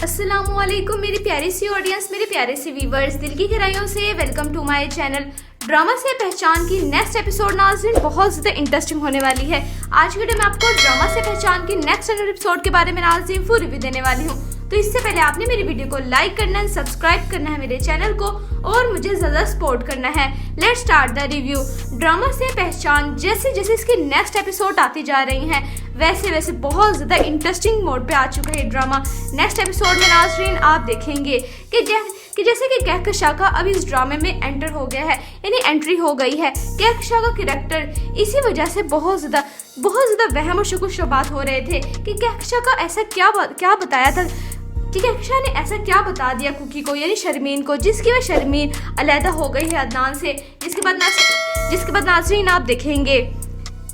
अस्सलामुअलैकुम मेरी प्यारी सी ऑडियंस, मेरे प्यारे सी व्यूवर्स, दिल की गहराइयों से welcome to my channel. Drama से पहचान की नेक्स्ट एपिसोड नाज़रीन बहुत ज़्यादा इंटरेस्टिंग होने वाली है। आज की वीडियो में आपको ड्रामा से पहचान की नेक्स्ट एपिसोड के बारे में नाज़रीन फुल रिव्यू देने वाली हूँ। तो इससे पहले आपने मेरी वीडियो को लाइक करना है, सब्सक्राइब करना है मेरे चैनल को और मुझे ज़्यादा सपोर्ट करना है। Let's start the review. Drama से पहचान जैसे जैसे इसकी नेक्स्ट एपिसोड आती जा रही हैं वैसे वैसे बहुत ज़्यादा इंटरेस्टिंग मोड पे आ चुका है ड्रामा। नेक्स्ट एपिसोड में नाज़रीन आप देखेंगे कि जैसे कि कहकशां का अब इस ड्रामे में एंटर हो गया है, यानी एंट्री हो गई है। कहकशां का कैरेक्टर इसी वजह से बहुत ज़्यादा वहम और शुबहात हो रहे थे कि कहकशां का ऐसा क्या बताया था कि कहकशां ने ऐसा क्या बता दिया कुकी को, यानी शर्मीन को, जिसकी वजह शर्मीन अलहदा हो गई है अदनान से। जिसके बाद नाज़रीन आप देखेंगे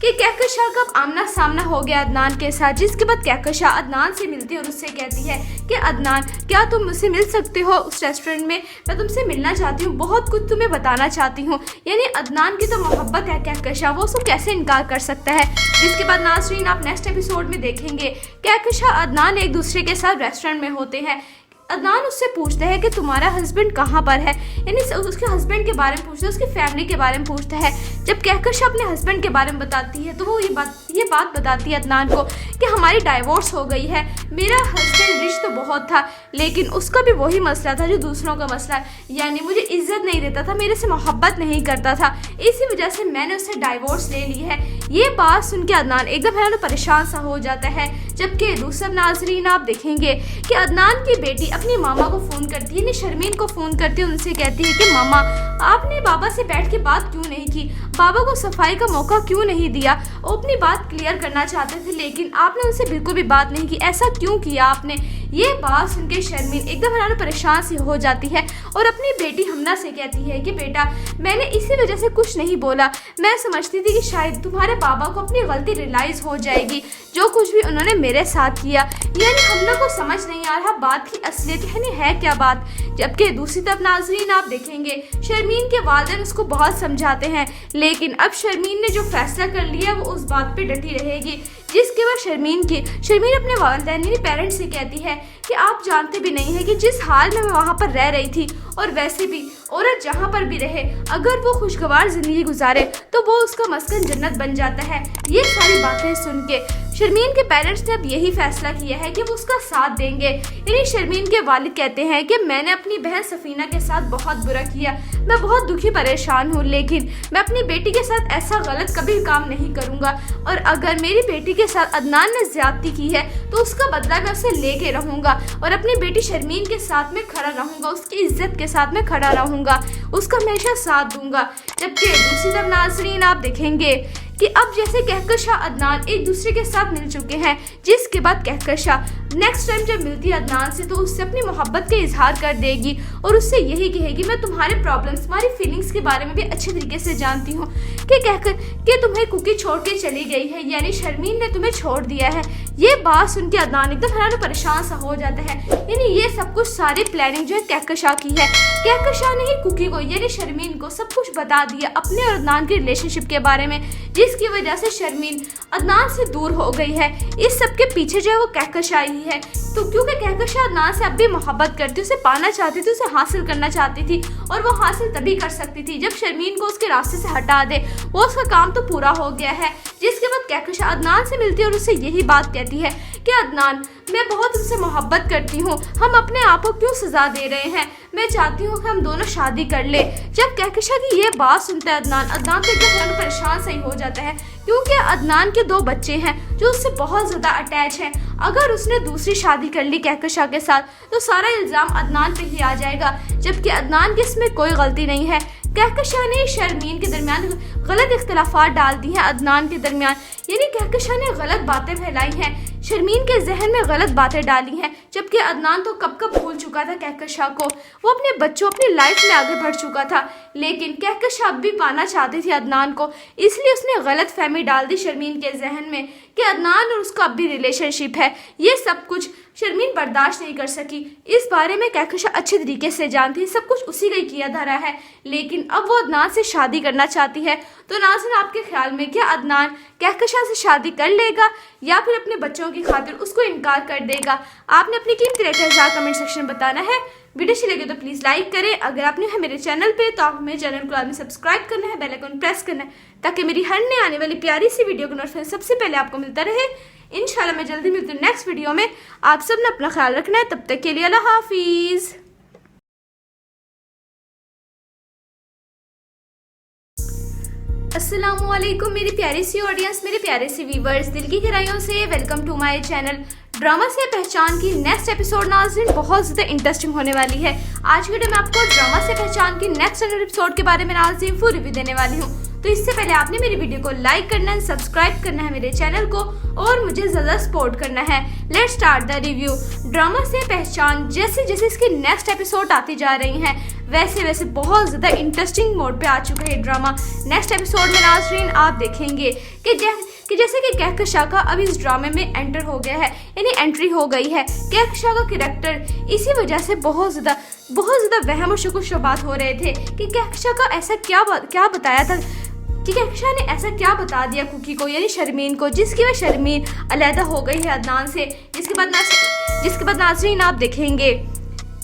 कि कहकशां का आमना सामना हो गया अदनान के साथ। जिसके बाद कहकशां अदनान से मिलती है और उससे कहती है कि अदनान, क्या तुम मुझसे मिल सकते हो उस रेस्टोरेंट में? मैं तुमसे मिलना चाहती हूँ, बहुत कुछ तुम्हें बताना चाहती हूँ। यानी अदनान की तो मोहब्बत है कहकशां, वो सब कैसे इनकार कर सकता है। जिसके बाद नाज़रीन आप नेक्स्ट एपिसोड में देखेंगे कहकशां अदनान एक दूसरे के साथ रेस्टोरेंट में होते हैं। अदनान उससे पूछता है कि तुम्हारा हस्बैंड कहाँ पर है, यानी उसके हस्बैंड के बारे में पूछता है, उसकी फैमिली के बारे में पूछता है। जब कहकशां अपने हस्बैंड के बारे में बताती है तो वो ये बात बताती है अदनान को कि हमारी डाइवोर्स हो गई है। मेरा हस्बैंड रिच तो बहुत था लेकिन उसका भी वही मसला था जो दूसरों का मसला है, यानी मुझे इज्जत नहीं देता था, मेरे से मोहब्बत नहीं करता था, इसी वजह से मैंने उससे डाइवोर्स ले ली है। ये बात सुन के अदनान एकदम है परेशान सा हो जाता है। जबकि दूसरा नाज़रीन आप देखेंगे कि अदनान की बेटी अपनी मामा को फ़ोन करती है, शर्मीन को फ़ोन करती है, उनसे कहती है कि मामा आपने बाबा से बैठ के बात क्यों नहीं की, बाबा को सफाई का मौका क्यों नहीं दिया? वो अपनी बात क्लियर करना चाहते थे लेकिन आपने उनसे बिल्कुल भी बात नहीं की, ऐसा क्यों किया आपने? ये बात सुन के शर्मीन एकदम परेशान सी हो जाती है और अपनी बेटी हमना से कहती है कि बेटा मैंने इसी वजह से कुछ नहीं बोला, मैं समझती थी कि शायद तुम्हारे बाबा को अपनी गलती रियलाइज़ हो जाएगी जो कुछ भी उन्होंने मेरे साथ किया। यानी हमना को समझ नहीं आ रहा बात की असलियत है क्या बात। जबकि दूसरी तरफ नाज़रीन आप देखेंगे शर्मीन के वालिदैन उसको बहुत समझाते हैं लेकिन अब शर्मीन ने जो फैसला कर लिया वो उस बात पे डटी रहेगी। जिसके बाद शर्मीन अपने वालिदैन यानी पेरेंट्स से कहती है कि आप जानते भी नहीं है कि जिस हाल में मैं वहाँ पर रह रही थी और वैसे भी औरत जहाँ पर भी रहे अगर वो खुशगवार ज़िंदगी गुजारे तो वो उसका मस्कन जन्नत बन जाता है। ये सारी बातें सुन के शर्मीन के पेरेंट्स ने अब यही फैसला किया है कि वो उसका साथ देंगे। यानी शर्मीन के वालिद कहते हैं कि मैंने अपनी बहन सफीना के साथ बहुत बुरा किया, मैं बहुत दुखी परेशान हूँ लेकिन मैं अपनी बेटी के साथ ऐसा गलत कभी काम नहीं करूँगा और अगर मेरी बेटी के साथ अदनान ने ज्यादती की है तो उसका बदला मैं उसे लेके रहूँगा और अपनी बेटी शर्मीन के साथ में खड़ा रहूँगा, उसकी इज्जत के साथ में खड़ा रहूँगा, उसका हमेशा साथ दूंगा। जबकि दूसरी तरफ नाज़रीन आप देखेंगे कि अब जैसे कहकशां अदनान एक दूसरे के साथ मिल चुके हैं। जिसके बाद कहकशां नेक्स्ट टाइम जब मिलती है अदनान से तो उससे अपनी मोहब्बत का इजहार कर देगी और उससे यही कहेगी मैं तुम्हारे प्रॉब्लम्स, तुम्हारी फीलिंग्स के बारे में भी अच्छे तरीके से जानती हूँ कि तुम्हें कुकी छोड़ के चली गई है, यानी शर्मीन ने तुम्हें छोड़ दिया है। ये बात सुन के अदनान एकदम परेशान सा हो जाता है। यानी ये सब कुछ सारी प्लानिंग जो है कहकशां की है। कहकशां ने ही कुकी को यानी शर्मीन को सब कुछ बता दिया अपने और अदनान के रिलेशनशिप के बारे में, जिसकी वजह से शर्मीन अदनान से दूर हो गई है। इस सब के पीछे जो है वो कहकशां ही है। तो क्योंकि कहकशां अदनान से अब भी मोहब्बत करती, उसे पाना चाहती थी, उसे हासिल करना चाहती थी और वो हासिल तभी कर सकती थी जब शर्मीन को उसके रास्ते से हटा दे। वो उसका काम तो पूरा हो गया है। जिसके बाद कहकशां अदनान से मिलती है और उससे यही बात कहती है कि अदनान मैं बहुत तुमसे मोहब्बत करती हूँ, हम अपने आप को क्यों सजा दे रहे हैं, मैं चाहती हूँ कि हम दोनों शादी कर ले। जब कहकशां की ये बात सुनता है अदनान तो एकदम परेशान सही हो जाता है क्योंकि अदनान के 2 बच्चे हैं जो उससे बहुत ज़्यादा अटैच हैं। अगर उसने दूसरी शादी कर ली कहकशां के साथ तो सारा इल्ज़ाम अदनान पे ही आ जाएगा, जबकि अदनान की इसमें कोई गलती नहीं है। कहकशां ने शर्मीन के दरमियान गलत इख्तलाफात डाल दी हैं अदनान के दरमियान, यानी कहकशां ने गलत बातें फैलाई हैं, शर्मीन के जहन में गलत बातें डाली हैं। जबकि अदनान तो कब कब भूल चुका था कहकशां को, वो अपने बच्चों अपनी लाइफ में आगे बढ़ चुका था लेकिन कहकशां अब भी पाना चाहती थी अदनान को, इसलिए उसने गलत फहमी डाल दी शर्मीन के जहन में कि अदनान और उसका अब भी रिलेशनशिप है। ये सब कुछ शर्मीन बर्दाश्त नहीं कर सकी। इस बारे में कहकशा अच्छे तरीके से जानती है, सब कुछ उसी का ही किया धरा है, लेकिन अब वो अदनान से शादी करना चाहती है। तो नाज़रीन, आपके ख्याल में क्या अदनान कहकशा से शादी कर लेगा या फिर अपने बच्चों की खातिर उसको इनकार कर देगा? आपने अपनी कीमती राय कमेंट सेक्शन में बताना है। वीडियो अच्छी लगे तो प्लीज़ लाइक करें। अगर आपने है मेरे चैनल पे तो आप मेरे चैनल को आदमी सब्सक्राइब करना है, बेल आइकन प्रेस करना है, ताकि मेरी हर नई आने वाली प्यारी सी वीडियो का नोटिफिकेशन सबसे पहले आपको मिलता रहे। इंशाल्लाह मैं जल्दी मिलती हूँ नेक्स्ट वीडियो में। आप सब ने अपना ख्याल रखना है। तब तक के लिए अल्लाह हाफिज़। अस्सलामुअलैकुम मेरी प्यारी सी ऑडियंस, मेरे प्यारे सी व्यूवर्स, दिल की गहराइयों से welcome to my channel drama से पहचान की नेक्स्ट एपिसोड नाज़रीन बहुत ज़्यादा इंटरेस्टिंग होने वाली है। आज की वीडियो में आपको ड्रामा से पहचान की नेक्स्ट एपिसोड के बारे में नाज़रीन फुल रिव्यू देने वाली हूँ। तो इससे पहले आपने मेरी वीडियो को लाइक करना है, सब्सक्राइब करना है मेरे चैनल को और मुझे ज़्यादा सपोर्ट करना है। Let's start the review. Drama से पहचान जैसे जैसे इसकी नेक्स्ट एपिसोड आती जा रही हैं वैसे वैसे बहुत ज़्यादा इंटरेस्टिंग मोड पे आ चुका है ड्रामा। नेक्स्ट एपिसोड में नाज़रीन आप देखेंगे कि जैसे कि कहकशा का अब इस ड्रामे में एंटर हो गया है, यानी एंट्री हो गई है। कहकशा का कैरेक्टर इसी वजह से बहुत ज़्यादा वहम और शुकुशबात हो रहे थे कि कहकशा का ऐसा क्या बताया था कि कहकशा ने ऐसा क्या बता दिया कुकी को, यानी शर्मीन को, जिसकी वजह शर्मीन अलहदा हो गई है अदनान से। जिसके बाद नाज़रीन आप देखेंगे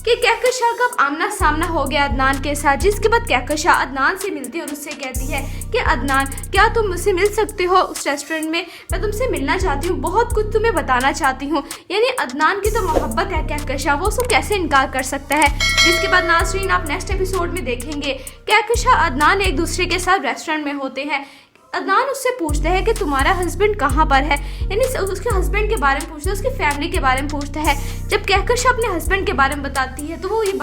कि कहकशा का आमना सामना हो गया अदनान के साथ, जिसके बाद कहकशा अदनान से मिलती है और उससे कहती है कि अदनान, क्या तुम मुझसे मिल सकते हो उस रेस्टोरेंट में? मैं तुमसे मिलना चाहती हूँ, बहुत कुछ तुम्हें बताना चाहती हूँ। यानी अदनान की तो मोहब्बत है कहकशा, वो उसको कैसे इनकार कर सकता है। जिसके बाद नाज़रीन आप नेक्स्ट एपिसोड में देखेंगे कहकशा अदनान एक दूसरे के साथ रेस्टोरेंट में होते हैं। अदनान उससे पूछता है कि तुम्हारा हस्बैंड कहाँ पर है, यानी उसके हस्बैंड के बारे में पूछता है, उसकी फैमिली के बारे में पूछता है। जब कहकशा अपने हस्बैंड के बारे में बताती है तो वो ये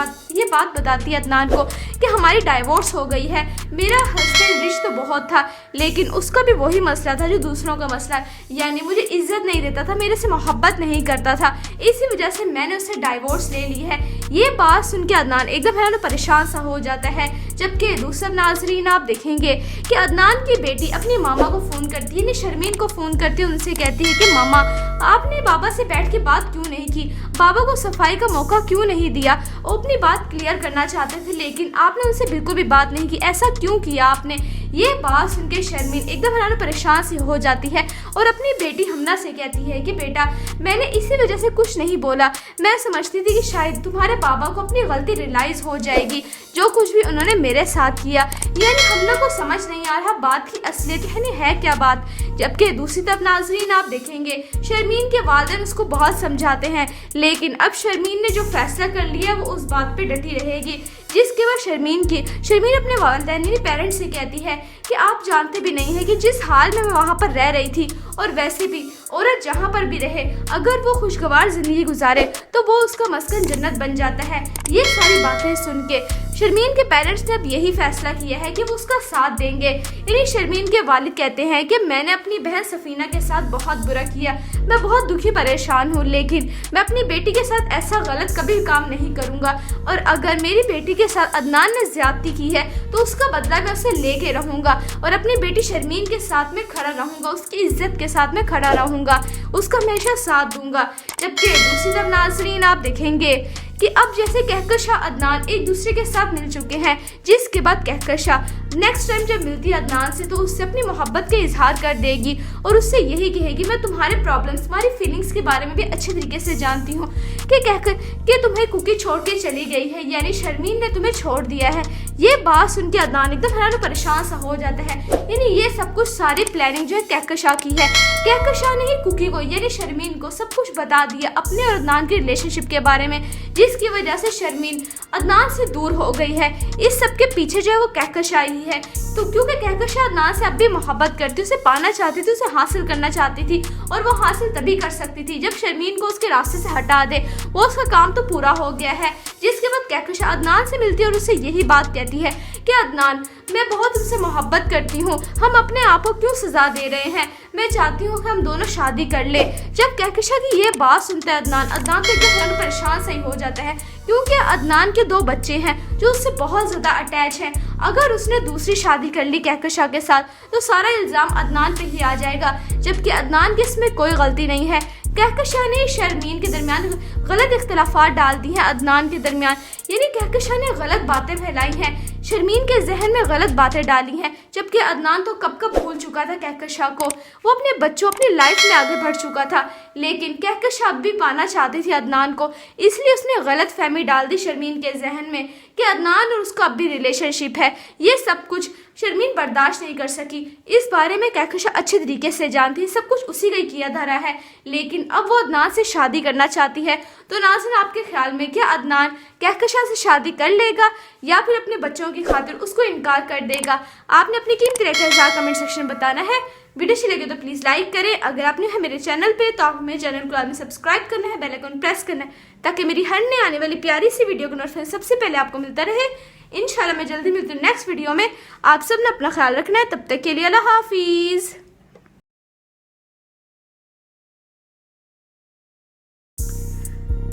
बात बताती है अदनान को कि हमारी डाइवोर्स हो गई है। मेरा हस्बैंड रिच तो बहुत था, लेकिन उसका भी वही मसला था जो दूसरों का मसला है, यानी मुझे इज्जत नहीं देता था, मेरे से मोहब्बत नहीं करता था, इसी वजह से मैंने उससे डाइवोर्स ले ली है। ये बात सुन के अदनान एकदम है ना परेशान सा हो जाता है। जबकि दूसरा नाज़रीन आप देखेंगे कि अदनान की बेटी अपनी मामा को फ़ोन करती है, शर्मीन को फ़ोन करती है, उनसे कहती है कि मामा आपने बाबा से बैठ के बात क्यों नहीं की, बाबा को सफाई का मौका क्यों नहीं दिया? वो अपनी बात क्लियर करना चाहते थे लेकिन आपने उनसे बिल्कुल भी बात नहीं की, ऐसा क्यों किया आपने? ये बात सुन के शर्मीन एकदम है ना परेशान सी हो जाती है और अपनी बेटी हमना से कहती है कि बेटा मैंने इसी वजह से कुछ नहीं बोला, मैं समझती थी कि शायद तुम्हारे बाबा को अपनी गलती रियलाइज़ हो जाएगी जो कुछ भी उन्होंने मेरे साथ किया। यानी हमना को समझ नहीं आ रहा बात की असलियत है क्या बात। जबकि दूसरी तरफ नाज़रीन आप देखेंगे शर्मीन के वालिदैन उसको बहुत समझाते हैं, लेकिन अब शर्मीन ने जो फैसला कर लिया वो उस बात पे डटी रहेगी। जिसके बाद शर्मीन अपने वालिदैन यानी पेरेंट्स से कहती है कि आप जानते भी नहीं है कि जिस हाल में मैं वहाँ पर रह रही थी और वैसे भी औरत जहाँ पर भी रहे अगर वो खुशगवार ज़िंदगी गुजारे तो वो उसका मस्कन जन्नत बन जाता है। ये सारी बातें सुन के शर्मीन के पेरेंट्स ने अब यही फैसला किया है कि वो उसका साथ देंगे। यानी शर्मीन के वालिद कहते हैं कि मैंने अपनी बहन सफीना के साथ बहुत बुरा किया, मैं बहुत दुखी परेशान हूँ, लेकिन मैं अपनी बेटी के साथ ऐसा गलत कभी काम नहीं करूँगा और अगर मेरी बेटी के साथ अदनान ने ज्यादती की है तो उसका बदला मैं उसे लेके रहूँगा और अपनी बेटी शर्मीन के साथ में खड़ा रहूँगा, उसकी इज्जत के साथ में खड़ा रहूँगा, उसका हमेशा साथ दूंगा। जबकि दूसरी तरफ नाज़रीन आप देखेंगे कि अब जैसे कहकशा अदनान एक दूसरे के साथ मिल चुके हैं, जिसके बाद कहकशा नेक्स्ट टाइम जब मिलती है अदनान से तो उससे अपनी मोहब्बत का इजहार कर देगी और उससे यही कहेगी मैं तुम्हारे प्रॉब्लम्स, तुम्हारी फीलिंग्स के बारे में भी अच्छे तरीके से जानती हूँ कि कहकर कि तुम्हें कुकी छोड़ के चली गई है, यानी शर्मीन ने तुम्हें छोड़ दिया है। ये बात सुन के अदनान एकदम हैरान परेशान सा हो जाता है। यानी ये सब कुछ सारी प्लानिंग जो है कहकशा की है। कहकशा ने ही कुकी को यानी शर्मीन को सब कुछ बता दिया अपने और अदनान के रिलेशनशिप के बारे में, जिसकी वजह से शर्मीन अदनान से दूर हो गई है। इस सब के पीछे जो है वो कहकशा ही है। तो क्योंकि कहकशा अदनान से अब भी मोहब्बत करती, उसे पाना चाहती थी, उसे हासिल करना चाहती थी और वो हासिल तभी कर सकती थी जब शर्मीन को उसके रास्ते से हटा दे। वो उसका काम तो पूरा हो गया है। जिसके बाद कहकशा अदनान से मिलती है और उससे यही बात कहती है कि अदनान मैं बहुत तुमसे मोहब्बत करती हूँ, हम अपने आप को क्यों सजा दे रहे हैं, मैं चाहती हूँ कि हम दोनों शादी कर ले। जब कहकशा की ये बात सुनता है अदनान तो एकदम परेशान सही हो जाता है, क्योंकि अदनान के 2 बच्चे हैं जो उससे बहुत ज़्यादा अटैच हैं। अगर उसने दूसरी शादी कर ली कहकशा के साथ तो सारा इल्ज़ाम अदनान पे ही आ जाएगा, जबकि अदनान की इसमें कोई गलती नहीं है। कहकशां ने शर्मीन के दरमियान गलत इख्तिलाफात डाल दी हैं अदनान के दरमियान, यानी कहकशां ने गलत बातें फैलाई हैं, शर्मीन के जहन में गलत बातें डाली हैं, जबकि अदनान तो कब कब भूल चुका था कहकशां को। वो अपने बच्चों अपनी लाइफ में आगे बढ़ चुका था, लेकिन कहकशां अब भी पाना चाहती थी अदनान को, इसलिए उसने गलत फहमी डाल दी शर्मीन के जहन में कि अदनान और उसका अब भी रिलेशनशिप है। ये सब कुछ शर्मीन बर्दाश्त नहीं कर सकी। इस बारे में कहकशां अच्छे तरीके से जानती, सब कुछ उसी का ही किया धरा है, लेकिन अब वो अदनान से शादी करना चाहती है। तो नाज़रीन, आपके ख्याल में क्या अदनान कहकशां से शादी कर लेगा या फिर अपने बच्चों की खातिर उसको इनकार कर देगा? आपने अपनी कीमती राय कमेंट सेक्शन में बताना है। वीडियो अच्छी लगे तो प्लीज़ लाइक करें। अगर आपने है मेरे चैनल पे तो आप मेरे चैनल को आपने सब्सक्राइब करना है, बेल आइकन प्रेस करना है, ताकि मेरी हर नई आने वाली प्यारी सी वीडियो का नोटिफिकेशन सबसे पहले आपको मिलता रहे। इंशाल्लाह मैं जल्दी मिलती हूँ नेक्स्ट वीडियो में। आप सब ने अपना ख्याल रखना है, तब तक के लिए अल्लाह हाफिज़।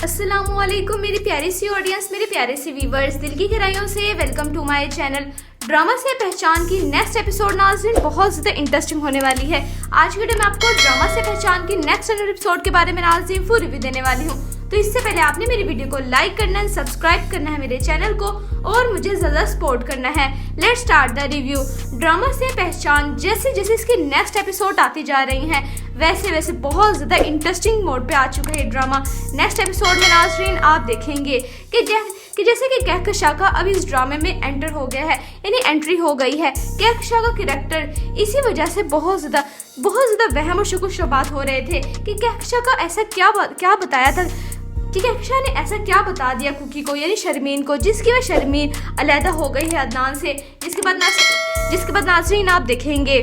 अस्सलामुअलैकुम मेरी प्यारी सी ऑडियंस, मेरे प्यारे सी व्यूवर्स, दिल की गहराइयों से welcome to my channel drama से पहचान की नेक्स्ट एपिसोड नाज़रीन बहुत ज़्यादा इंटरेस्टिंग होने वाली है। आज वीडियो में आपको ड्रामा से पहचान की नेक्स्ट एपिसोड के बारे में नाज़रीन फुल रिव्यू देने वाली हूँ। तो इससे पहले आपने मेरी वीडियो को लाइक करना है, सब्सक्राइब करना है मेरे चैनल को और मुझे ज़्यादा सपोर्ट करना है। Let's start the review. Drama से पहचान जैसे जैसे इसकी नेक्स्ट एपिसोड आती जा रही हैं, वैसे वैसे बहुत ज़्यादा इंटरेस्टिंग मोड पे आ चुका है ड्रामा। नेक्स्ट एपिसोड में नाज़रीन आप देखेंगे कि जैसे कि कहकशां का अब इस ड्रामे में एंटर हो गया है, यानी एंट्री हो गई है। कहकशां का कैरेक्टर इसी वजह से बहुत ज़्यादा वहम और शुक्र शुबात हो रहे थे कि कहकशां का ऐसा क्या बताया था, कि कहकशां ने ऐसा क्या बता दिया कुकी को, यानी शर्मीन को, जिसकी वजह शर्मीन अलहदा हो गई है अदनान से। जिसके बाद नाज़रीन आप देखेंगे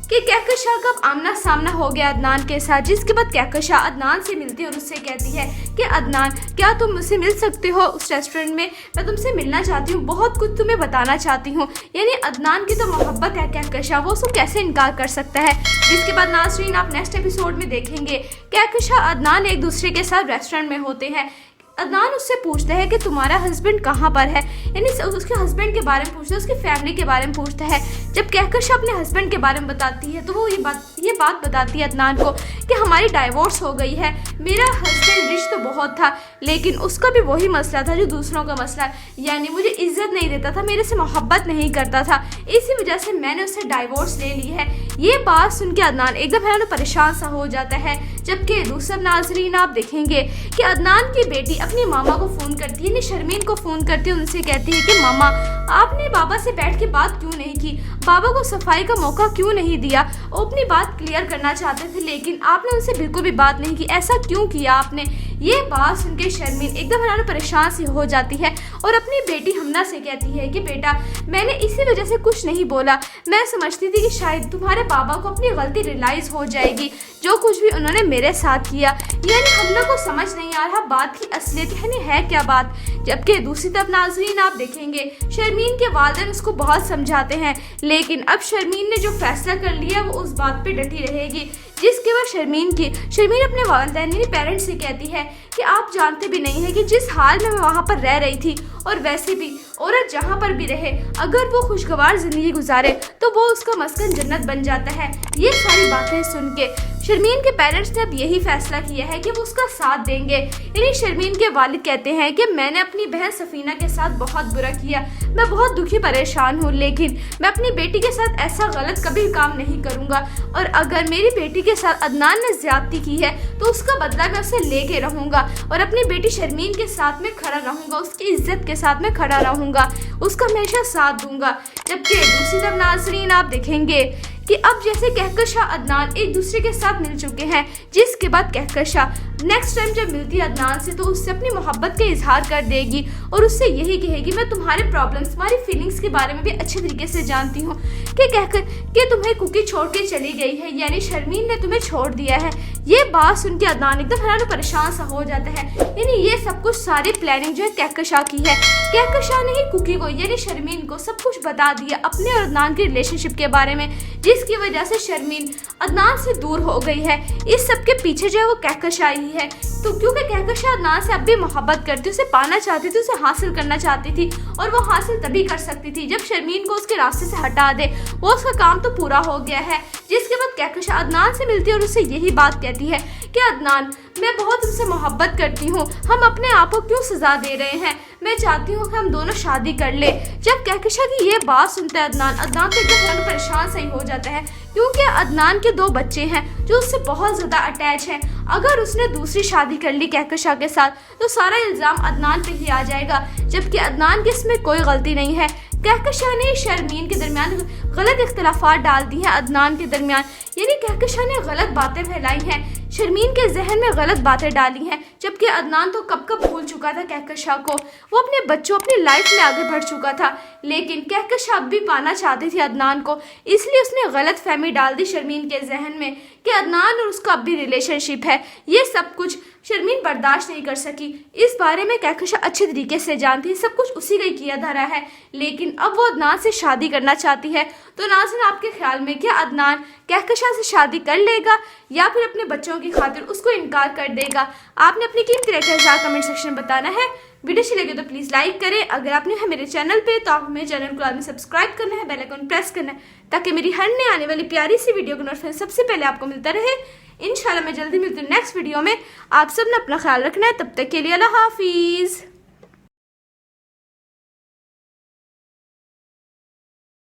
कि कहकशां का आमना सामना हो गया अदनान के साथ, जिसके बाद कहकशां अदनान से मिलती है और उससे कहती है कि अदनान क्या तुम मुझसे मिल सकते हो उस रेस्टोरेंट में, मैं तुमसे मिलना चाहती हूँ, बहुत कुछ तुम्हें बताना चाहती हूँ। यानी अदनान की तो मोहब्बत है कहकशां, वो उसको कैसे इनकार कर सकता है। जिसके बाद नाज़रीन आप नेक्स्ट एपिसोड में देखेंगे कहकशां अदनान एक दूसरे के साथ रेस्टोरेंट में होते हैं। अदनान उससे पूछता है कि तुम्हारा हस्बैंड कहाँ पर है, यानी उसके हस्बैंड के बारे में पूछता है, उसकी फैमिली के बारे में पूछता है। जब कहकशां अपने हस्बैंड के बारे में बताती है तो वो ये बात बताती है अदनान को कि हमारी डाइवोर्स हो गई है, मेरा हस्बैंड रिच तो बहुत था लेकिन उसका भी वही मसला था जो दूसरों का मसला, यानी मुझे इज्जत नहीं देता था, मेरे से मोहब्बत नहीं करता था, इसी वजह से मैंने उससे डाइवोर्स ले ली है। ये बात सुन के अदनान एकदम है ना परेशान सा हो जाता है। जबकि दूसरा नाज़रीन आप देखेंगे कि अदनान की बेटी अपनी मामा को फ़ोन करती है, शर्मीन को फ़ोन करती है, उनसे कहती है कि मामा आपने बाबा से बैठ के बात क्यों नहीं की, बाबा को सफाई का मौका क्यों नहीं दिया, वो अपनी बात क्लियर करना चाहते थे लेकिन आपने उनसे बिल्कुल भी बात नहीं की, ऐसा क्यों किया आपने। ये बात सुन के शर्मीन एकदम है ना परेशान सी हो जाती है और अपनी बेटी हमना से कहती है कि बेटा मैंने इसी वजह से कुछ नहीं बोला, मैं समझती थी कि शायद तुम्हारे बाबा को अपनी गलती रियलाइज़ हो जाएगी जो कुछ भी उन्होंने मेरे साथ किया। यानी हमना को समझ नहीं आ रहा बात की असलियत है क्या बात। जबकि दूसरी तरफ नाज़रीन आप देखेंगे शर्मीन के वालिदैन उसको बहुत समझाते हैं, लेकिन अब शर्मीन ने जो फैसला कर लिया वो उस बात पे डटी रहेगी। जिसके बाद शर्मीन अपने वालिदैन यानी पेरेंट्स से कहती है कि आप जानते भी नहीं है कि जिस हाल में मैं वहाँ पर रह रही थी और वैसे भी औरत जहाँ पर भी रहे अगर वो खुशगवार ज़िंदगी गुजारे तो वो उसका मस्कन जन्नत बन जाता है। ये सारी बातें सुन के शर्मीन के पेरेंट्स ने अब यही फैसला किया है कि वो उसका साथ देंगे। यानी शर्मीन के वालिद कहते हैं कि मैंने अपनी बहन सफीना के साथ बहुत बुरा किया, मैं बहुत दुखी परेशान हूँ, लेकिन मैं अपनी बेटी के साथ ऐसा गलत कभी काम नहीं करूँगा और अगर मेरी बेटी के साथ अदनान ने ज्यादती की है तो उसका बदला मैं उसे लेके रहूँगा और अपनी बेटी शर्मीन के साथ में खड़ा रहूँगा, उसकी इज्जत के साथ में खड़ा रहूँगा, उसका हमेशा साथ दूंगा। जबकि दूसरी तरफ नाज़रीन आप देखेंगे कि अब जैसे कहकशां अदनान एक दूसरे के साथ मिल चुके हैं, जिसके बाद कहकशां नेक्स्ट टाइम जब मिलती है अदनान से तो उससे अपनी मोहब्बत का इजहार कर देगी और उससे यही कहेगी मैं तुम्हारे प्रॉब्लम्स तुम्हारी फीलिंग्स के बारे में भी अच्छे तरीके से जानती हूँ कि कहकर कि तुम्हें कुकी छोड़ के चली गई है, यानी शर्मीन ने तुम्हें छोड़ दिया है। ये बात सुन के अदनान एकदम हैरान परेशान सा हो जाता है। यानी ये सब कुछ सारी प्लानिंग जो है कहकशां की है। कहकशां ने ही कुकी को यानी शर्मीन को सब कुछ बता दिया अपने और अदनान के रिलेशनशिप के बारे में, जिसकी वजह से शर्मीन अदनान से दूर हो गई है। इस सब के पीछे जो है वो कहकशां ही है। तो क्योंकि कहकशां अदनान से अब भी मोहब्बत करती, उसे पाना चाहती थी, उसे हासिल करना चाहती थी और वो हासिल तभी कर सकती थी जब शर्मीन को उसके रास्ते से हटा दे। वो उसका काम तो पूरा हो गया है। जिसके बाद कहकशां अदनान से मिलती है और उससे यही बात कहती है कि अदनान, मैं बहुत तुमसे मोहब्बत करती हूँ, हम अपने आप को क्यों सजा दे रहे हैं, मैं चाहती हूँ कि हम दोनों शादी कर ले। जब कहकशा की ये बात सुनता है अदनान तो एकदम परेशान सही हो जाता है, क्योंकि अदनान के 2 बच्चे हैं जो उससे बहुत ज़्यादा अटैच हैं। अगर उसने दूसरी शादी कर ली कहकशा के साथ तो सारा इल्ज़ाम अदनान पे ही आ जाएगा, जबकि अदनान की इसमें कोई गलती नहीं है। कहकशा ने शर्मीन के दरमियान गलत इख्तलाफात डाल दी हैं अदनान के दरमियान, यानी कहकशा ने गलत बातें फैलाई हैं, शर्मीन के जहन में गलत बातें डाली हैं, जबकि अदनान तो कब कब भूल चुका था कहकशा को, वो अपने बच्चों अपनी लाइफ में आगे बढ़ चुका था। लेकिन कहकशा अब भी पाना चाहती थी अदनान को, इसलिए उसने गलत फहमी डाल दी शर्मीन के जहन में कि अदनान और उसका अब भी रिलेशनशिप है। ये सब कुछ शर्मीन बर्दाश्त नहीं कर सकी। इस बारे में कहकशा अच्छे तरीके से जानती, सब कुछ उसी का ही किया धरा है, लेकिन अब वो अदनान से शादी करना चाहती है। तो नाज़रीन, आपके ख्याल में क्या अदनान कहकशा से शादी कर लेगा या फिर अपने बच्चों की खातिर उसको इनकार कर देगा? आपने अपनी कीमती राय का इज़हार कमेंट सेक्शन में बताना है। वीडियो अच्छी लगे तो प्लीज़ लाइक करें। अगर आपने है मेरे चैनल पे तो आप मेरे चैनल को सब्सक्राइब करना है, बेल आइकन प्रेस करना है, ताकि मेरी हर नई आने वाली प्यारी सी वीडियो का नोटिफिकेशन सबसे पहले आपको मिलता रहे। इंशाल्लाह मैं जल्दी मिलती हूँ नेक्स्ट वीडियो में। आप सब ने अपना ख्याल रखना है, तब तक के लिए अल्लाह हाफिज़।